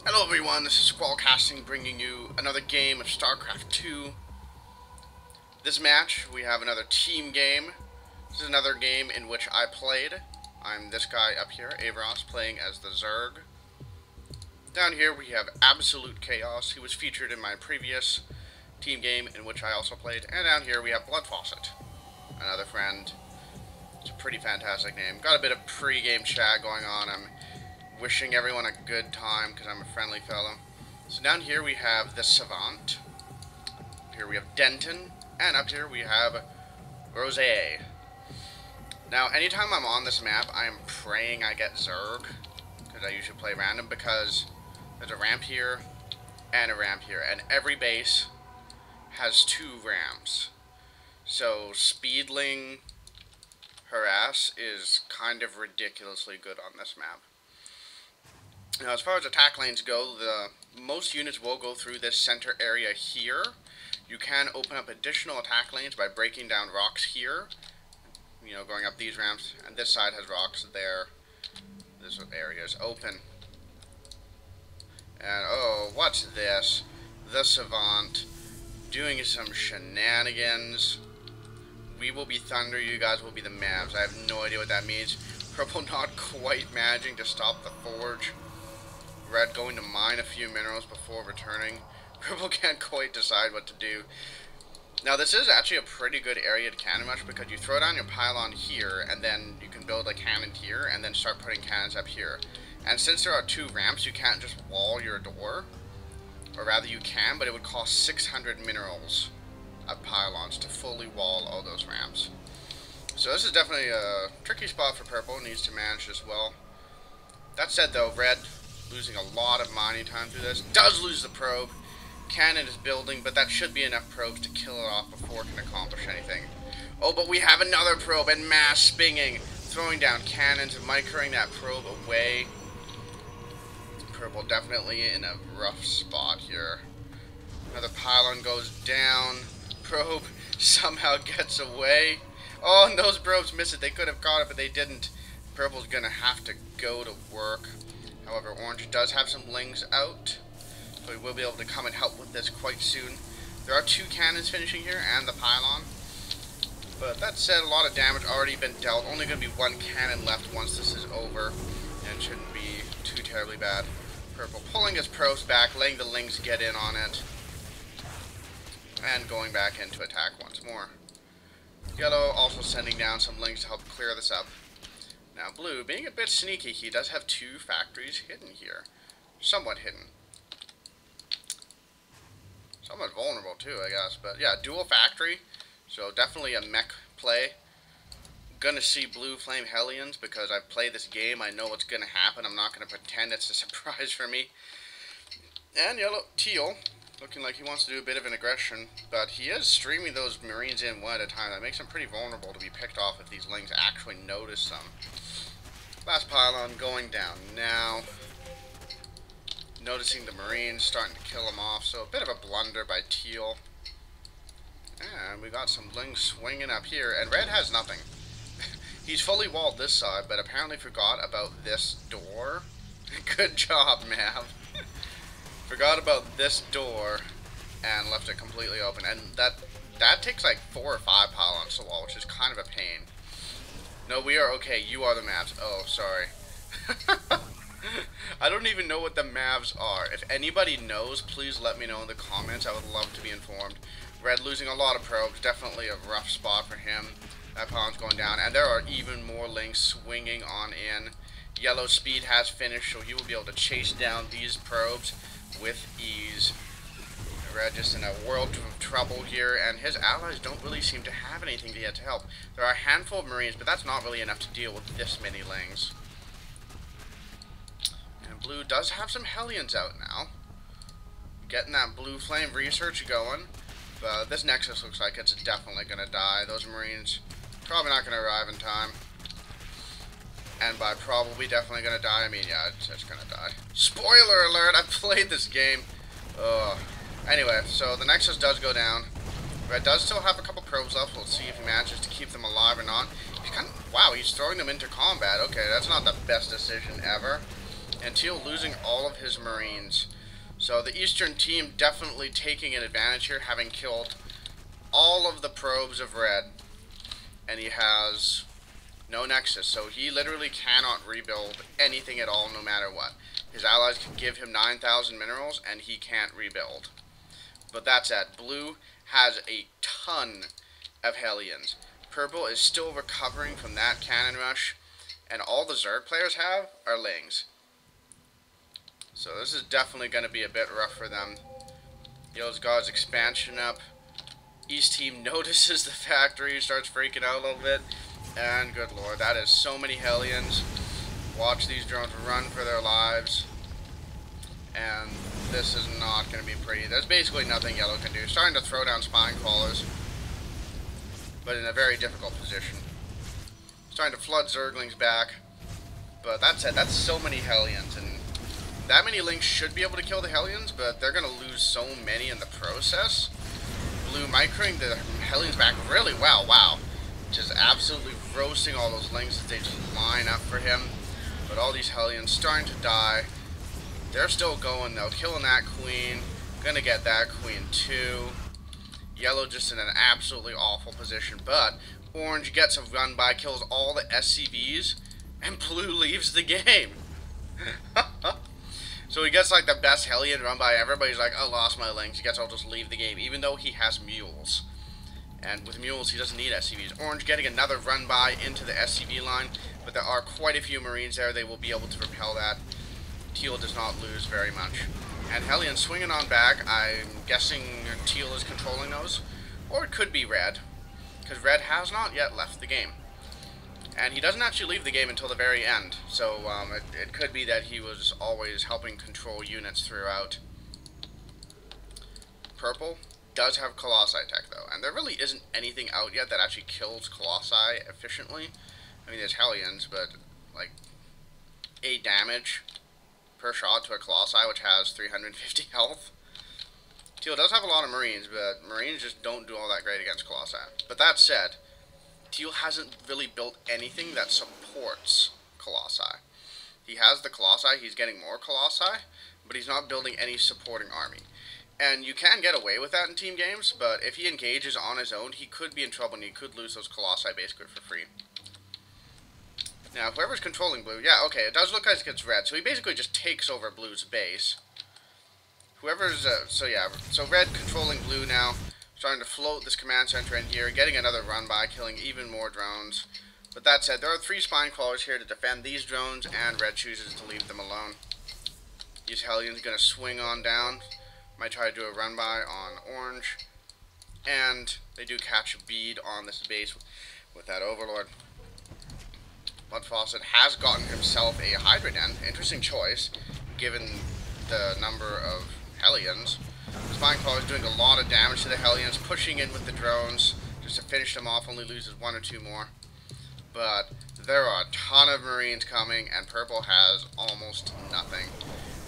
Hello everyone, this is Squallcasting bringing you another game of StarCraft 2. This match, we have another team game. This is another game in which I played. I'm this guy up here, Avros, playing as the Zerg. Down here we have Absolute Chaos, who was featured in my previous team game in which I also played. And down here we have Blood Faucet, another friend. It's a pretty fantastic name. Got a bit of pre-game chat going on. I'm wishing everyone a good time because I'm a friendly fellow. So down here we have the Savant. Up here we have Denton. And up here we have Rose. Now, anytime I'm on this map, I am praying I get Zerg, because I usually play random, because there's a ramp here and a ramp here, and every base has 2 ramps. So Speedling Harass is kind of ridiculously good on this map. Now, as far as attack lanes go, most units will go through this center area here. You can open up additional attack lanes by breaking down rocks here. You know, going up these ramps, and this side has rocks there. This area is open. And, oh, what's this? The Savant doing some shenanigans. We will be Thunder, you guys will be the Mavs. I have no idea what that means. Purple not quite managing to stop the Forge. Red going to mine a few minerals before returning. Purple can't quite decide what to do. Now this is actually a pretty good area to cannon rush because you throw down your pylon here and then you can build a cannon here and then start putting cannons up here. And since there are 2 ramps, you can't just wall your door. Or rather you can, but it would cost 600 minerals of pylons to fully wall all those ramps. So this is definitely a tricky spot for Purple, needs to manage as well. That said though, Red, losing a lot of mining time through this, does lose the probe. Cannon is building, but that should be enough probes to kill it off before it can accomplish anything. Oh, but we have another probe and mass spinging, throwing down cannons and microing that probe away. Purple definitely in a rough spot here. Another pylon goes down. Probe somehow gets away. Oh, and those probes miss it. They could have caught it, but they didn't. Purple's gonna have to go to work. However, Orange does have some lings out, so we will be able to come and help with this quite soon. There are 2 cannons finishing here, and the pylon. But that said, a lot of damage already been dealt. Only going to be 1 cannon left once this is over, and it shouldn't be too terribly bad. Purple pulling his probes back, letting the lings get in on it, and going back in to attack once more. Yellow also sending down some lings to help clear this up. Now Blue, being a bit sneaky, he does have 2 factories hidden here. Somewhat hidden. Somewhat vulnerable too, I guess. But yeah, dual factory. So definitely a mech play. Gonna see Blue Flame Hellions because I've played this game. I know what's gonna happen. I'm not gonna pretend it's a surprise for me. And Yellow Teal, looking like he wants to do a bit of an aggression. But he is streaming those Marines in one at a time. That makes him pretty vulnerable to be picked off if these lings actually notice them. Last pylon going down now. Noticing the Marines starting to kill him off, so a bit of a blunder by Teal. And we got some lings swinging up here, and Red has nothing. He's fully walled this side, but apparently forgot about this door. Good job, Mav. Forgot about this door and left it completely open, and that takes like 4 or 5 pylons to wall, which is kind of a pain. No, we are okay. You are the Mavs. Oh, sorry. I don't even know what the Mavs are. If anybody knows, please let me know in the comments. I would love to be informed. Red losing a lot of probes. Definitely a rough spot for him. That pylon's going down. And there are even more lings swinging on in. Yellow speed has finished, so he will be able to chase down these probes with ease. Red just in a world of trouble here, and his allies don't really seem to have anything yet to help. There are a handful of Marines, but that's not really enough to deal with this many lings. Blue does have some Hellions out now. Getting that Blue Flame research going. But this Nexus looks like it's definitely going to die. Those Marines probably not going to arrive in time. And by probably definitely going to die, I mean, yeah, it's going to die. Spoiler alert, I've played this game. Anyway, so the Nexus does go down. Red does still have a couple probes left. We'll see if he manages to keep them alive or not. He's kind of, wow, he's throwing them into combat. Okay, that's not the best decision ever. and Teal losing all of his Marines. So the Eastern team definitely taking an advantage here, having killed all of the probes of Red, and he has no Nexus, so he literally cannot rebuild anything at all, no matter what. His allies can give him 9,000 minerals, and he can't rebuild. But that said, Blue has a ton of Hellions. Purple is still recovering from that cannon rush, and all the Zerg players have are Lings. So this is definitely going to be a bit rough for them. Yellow's got his expansion up. East team notices the factory, starts freaking out a little bit, and good lord, that is so many Hellions. Watch these drones run for their lives, and this is not going to be pretty. There's basically nothing Yellow can do. Starting to throw down spine crawlers, but in a very difficult position. Starting to flood Zerglings back, but that said, that's so many Hellions, and that many Lings should be able to kill the Hellions, but they're going to lose so many in the process. Blue microing the Hellions back really well, wow. Just absolutely roasting all those Lings as they just line up for him. But all these Hellions starting to die. They're still going though, killing that Queen. Gonna get that Queen too. Yellow just in an absolutely awful position, but Orange gets a run by, kills all the SCVs, and Blue leaves the game. So he gets like the best Hellion run by. Everybody's like, I lost my Lings. He gets to just leave the game, even though he has mules. And with mules, he doesn't need SCVs. Orange getting another run by into the SCV line, but there are quite a few Marines there. They will be able to repel that. Teal does not lose very much. And Hellion swinging on back. I'm guessing Teal is controlling those. Or it could be Red, because Red has not yet left the game. And he doesn't actually leave the game until the very end. So it could be that he was always helping control units throughout. Purple does have Colossi tech though, and there really isn't anything out yet that actually kills Colossi efficiently. I mean, there's Hellions, but like 8 damage per shot to a Colossi, which has 350 health. Teal does have a lot of Marines, but Marines just don't do all that great against Colossi. But that said, Teal hasn't really built anything that supports Colossi. He has the Colossi, he's getting more Colossi, but he's not building any supporting army. And you can get away with that in team games, but if he engages on his own, he could be in trouble and he could lose those Colossi basically for free. Now, whoever's controlling Blue, yeah, okay, it does look like it's Red, so he basically just takes over Blue's base. Whoever's, so Red controlling Blue now, starting to float this command center in here, getting another run by, killing even more drones. But that said, there are 3 spine crawlers here to defend these drones, and Red chooses to leave them alone. These Hellions gonna swing on down. Might try to do a run by on Orange, and they do catch a bead on this base with that Overlord. Blood Faucet has gotten himself a Hydra Den. Interesting choice, given the number of Hellions. The Spine Crawler is doing a lot of damage to the Hellions, pushing in with the drones just to finish them off, only loses 1 or 2 more. But there are a ton of Marines coming, and Purple has almost nothing.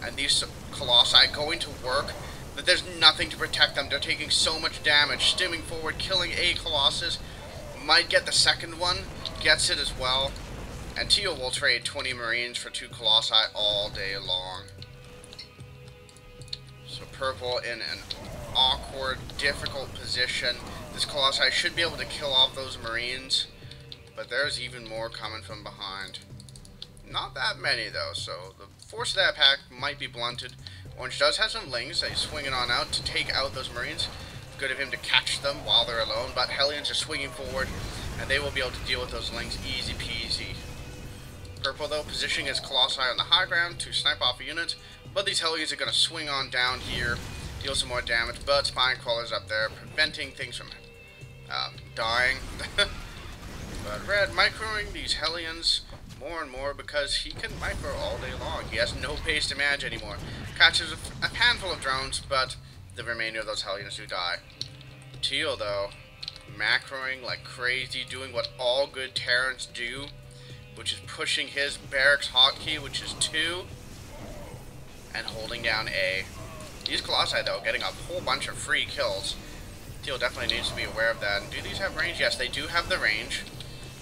And these Colossi going to work, but there's nothing to protect them. They're taking so much damage, stimming forward, killing a Colossus. Might get the second one, gets it as well. And Teal will trade 20 Marines for 2 Colossi all day long. So Purple in an awkward, difficult position. This Colossi should be able to kill off those Marines, but there's even more coming from behind. Not that many though, so the force of that pack might be blunted. Orange does have some Lings that he's swinging on out to take out those Marines. Good of him to catch them while they're alone, but Hellions are swinging forward, and they will be able to deal with those Lings easy peasy. Purple though, positioning his Colossi on the high ground to snipe off a unit, but these Hellions are going to swing on down here, deal some more damage, but Spine Crawler's up there, preventing things from dying. But Red microing these Hellions more and more because he can micro all day long. He has no base to manage anymore. Catches a handful of drones, but the remainder of those Hellions do die. Teal, though, macroing like crazy, doing what all good Terrans do, which is pushing his barracks hotkey, which is 2, and holding down A. These Colossi, though, getting a whole bunch of free kills. Teal definitely needs to be aware of that. And do these have range? Yes, they do have the range.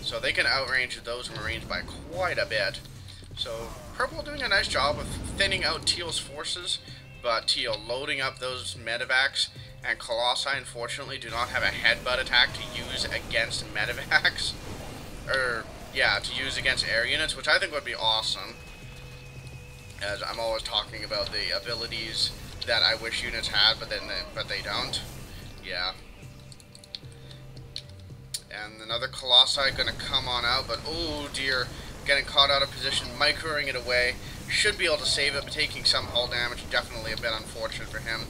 So they can outrange those Marines by quite a bit. So Purple doing a nice job of thinning out Teal's forces, but Teal loading up those medevacs, and Colossi unfortunately do not have a headbutt attack to use against medevacs. To use against air units, which I think would be awesome. As I'm always talking about the abilities that I wish units had, but they don't. Yeah. And another Colossi gonna come on out, but oh dear, getting caught out of position, microing it away. Should be able to save it, but taking some hull damage, definitely a bit unfortunate for him.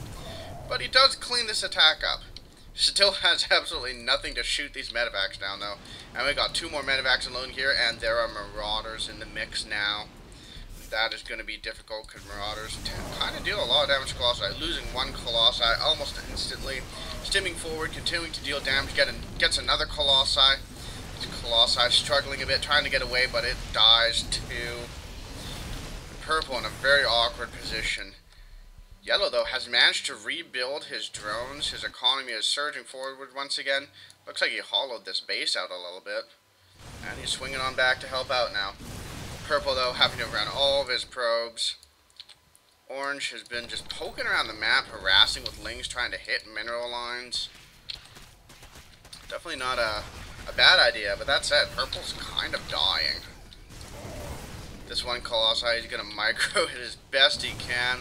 But he does clean this attack up. Still has absolutely nothing to shoot these medevacs down, though. And we got 2 more medevacs alone here, and there are Marauders in the mix now. That is going to be difficult, because Marauders kind of deal a lot of damage to Colossi. Losing 1 Colossi almost instantly. Stimming forward, continuing to deal damage, gets another Colossi. Colossi struggling a bit, trying to get away, but it dies too. Purple in a very awkward position. Yellow, though, has managed to rebuild his drones. His economy is surging forward once again. Looks like he hollowed this base out a little bit. And he's swinging on back to help out now. Purple, though, having to run all of his probes. Orange has been just poking around the map, harassing with Lings, trying to hit mineral lines. Definitely not a bad idea, but that said, Purple's kind of dying. This one Colossi is going to micro it as best he can.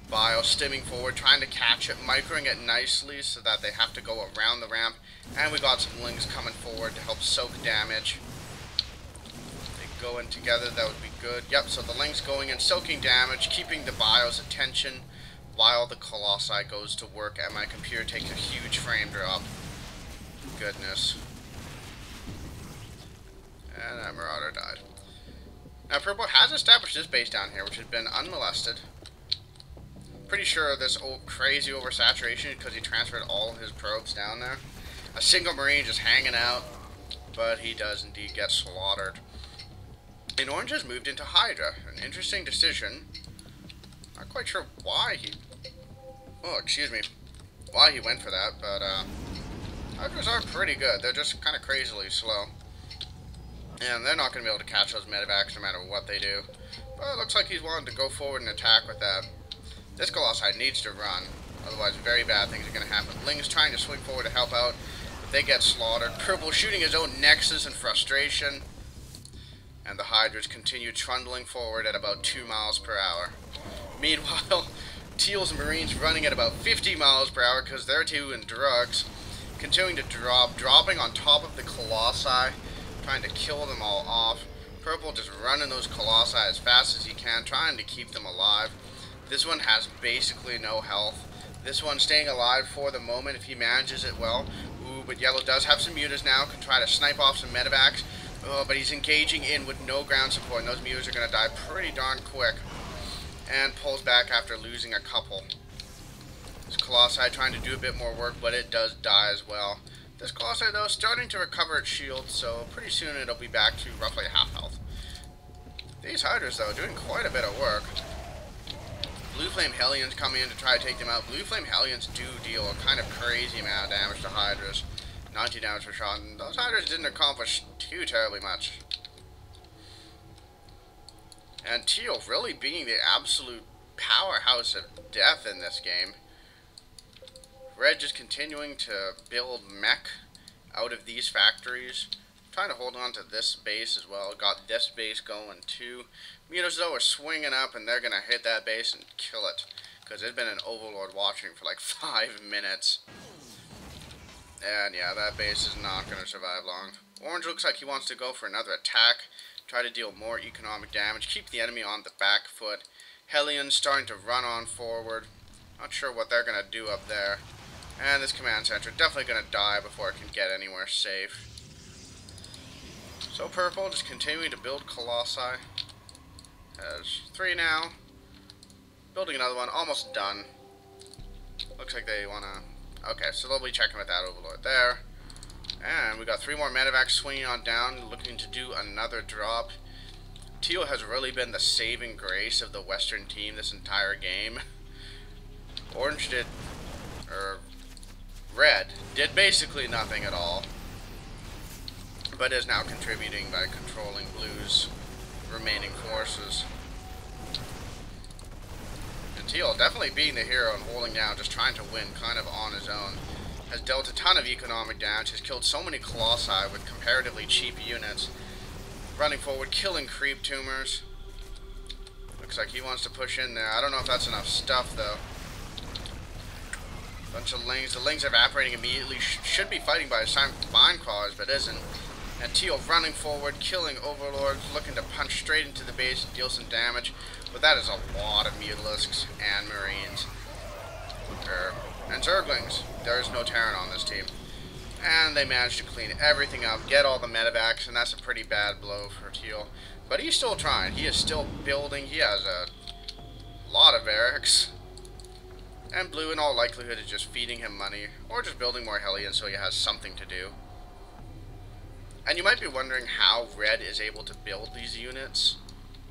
Bio stimming forward, trying to catch it, microing it nicely so that they have to go around the ramp. And we got some Lings coming forward to help soak damage. They go in together, that would be good. Yep, so the Lings going in, soaking damage, keeping the Bio's attention while the Colossi goes to work, and my computer takes a huge frame drop. Goodness. And that Marauder died. Now, Purple has established this base down here, which has been unmolested. Pretty sure of this old crazy oversaturation because he transferred all of his probes down there. A single Marine just hanging out, but he does indeed get slaughtered. And Orange has moved into Hydra. An interesting decision. Not quite sure why he... Oh, excuse me. Why he went for that, but Hydras are pretty good. They're just kind of crazily slow. And they're not going to be able to catch those medevacs no matter what they do. But it looks like he's willing to go forward and attack with that. This Colossi needs to run, otherwise very bad things are going to happen. Ling's trying to swing forward to help out, but they get slaughtered. Purple shooting his own Nexus in frustration. And the Hydras continue trundling forward at about 2 miles per hour. Meanwhile, Teal's Marines running at about 50 miles per hour because they're too in drugs. Continuing to dropping on top of the Colossi, trying to kill them all off. Purple just running those Colossi as fast as he can, trying to keep them alive. This one has basically no health. This one staying alive for the moment if he manages it well. Ooh, but Yellow does have some mutas now, can try to snipe off some medevacs. Oh, but he's engaging in with no ground support, and those mutas are going to die pretty darn quick. And pulls back after losing a couple. This Colossi trying to do a bit more work, but it does die as well. This Colossi, though, starting to recover its shield, so pretty soon it'll be back to roughly half health. These Hydras, though, doing quite a bit of work. Blue Flame Hellions coming in to try to take them out. Blue Flame Hellions do deal a kind of crazy amount of damage to Hydras. 90 damage per shot, and those Hydras didn't accomplish too terribly much. And Teal really being the absolute powerhouse of death in this game. Red just continuing to build mech out of these factories. Trying to hold on to this base as well. Got this base going too. Mutas, though, are swinging up, and they're going to hit that base and kill it. Because there's been an Overlord watching for like 5 minutes. And yeah, that base is not going to survive long. Orange looks like he wants to go for another attack. Try to deal more economic damage. Keep the enemy on the back foot. Hellions starting to run on forward. Not sure what they're going to do up there. And this command center definitely going to die before it can get anywhere safe. So Purple just continuing to build Colossi. Has 3 now. Building another one, almost done. Looks like they want to... Okay, so they'll be checking with that Overlord there. And we got 3 more medevacs swinging on down, looking to do another drop. Teal has really been the saving grace of the Western team this entire game. Orange did... Red did basically nothing at all. But is now contributing by controlling Blue's remaining forces. And Teal definitely being the hero and holding down, just trying to win kind of on his own. Has dealt a ton of economic damage, has killed so many Colossi with comparatively cheap units. Running forward, killing creep tumors. Looks like he wants to push in there. I don't know if that's enough stuff, though. Bunch of Lings. The Lings evaporating immediately. Should be fighting by his time with Divine Claws, but isn't. And Teal running forward, killing Overlords, looking to punch straight into the base and deal some damage. But that is a lot of Mutalisks and Marines. And Zerglings. There's no Terran on this team. And they managed to clean everything up, get all the medevacs, and that's a pretty bad blow for Teal. But he's still trying. He is still building. He has a lot of barracks. And Blue, in all likelihood, is just feeding him money, or just building more Hellions so he has something to do. And you might be wondering how Red is able to build these units,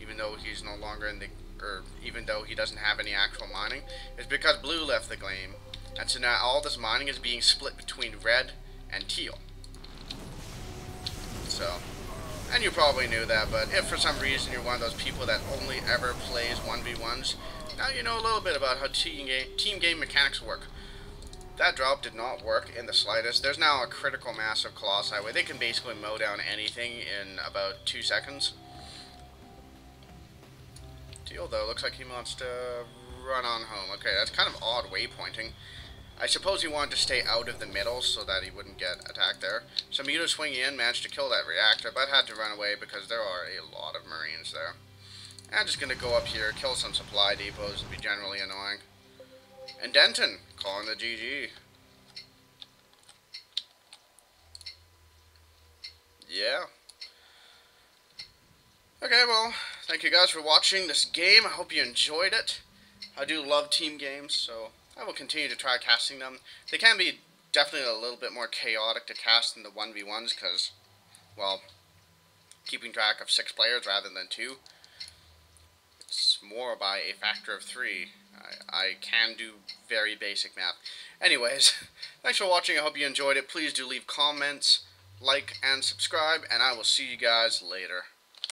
even though he's no longer in the, or even though he doesn't have any actual mining. It's because Blue left the game, and so now all this mining is being split between Red and Teal. So, and you probably knew that, but if for some reason you're one of those people that only ever plays 1v1s, now you know a little bit about how team game mechanics work. That drop did not work in the slightest. There's now a critical mass of Colossi where they can basically mow down anything in about 2 seconds. Teal, though, looks like he wants to run on home. Okay, that's kind of odd waypointing. I suppose he wanted to stay out of the middle so that he wouldn't get attacked there. So Muta swinging in, managed to kill that reactor, but had to run away because there are a lot of Marines there. I'm just going to go up here, kill some supply depots, and be generally annoying. And Denton, calling the GG. Yeah. Okay, well, thank you guys for watching this game. I hope you enjoyed it. I do love team games, so I will continue to try casting them. They can be definitely a little bit more chaotic to cast than the 1v1s because, well, keeping track of 6 players rather than 2. It's more by a factor of 3. I can do very basic math. Anyways, thanks for watching. I hope you enjoyed it. Please do leave comments, like, and subscribe, and I will see you guys later.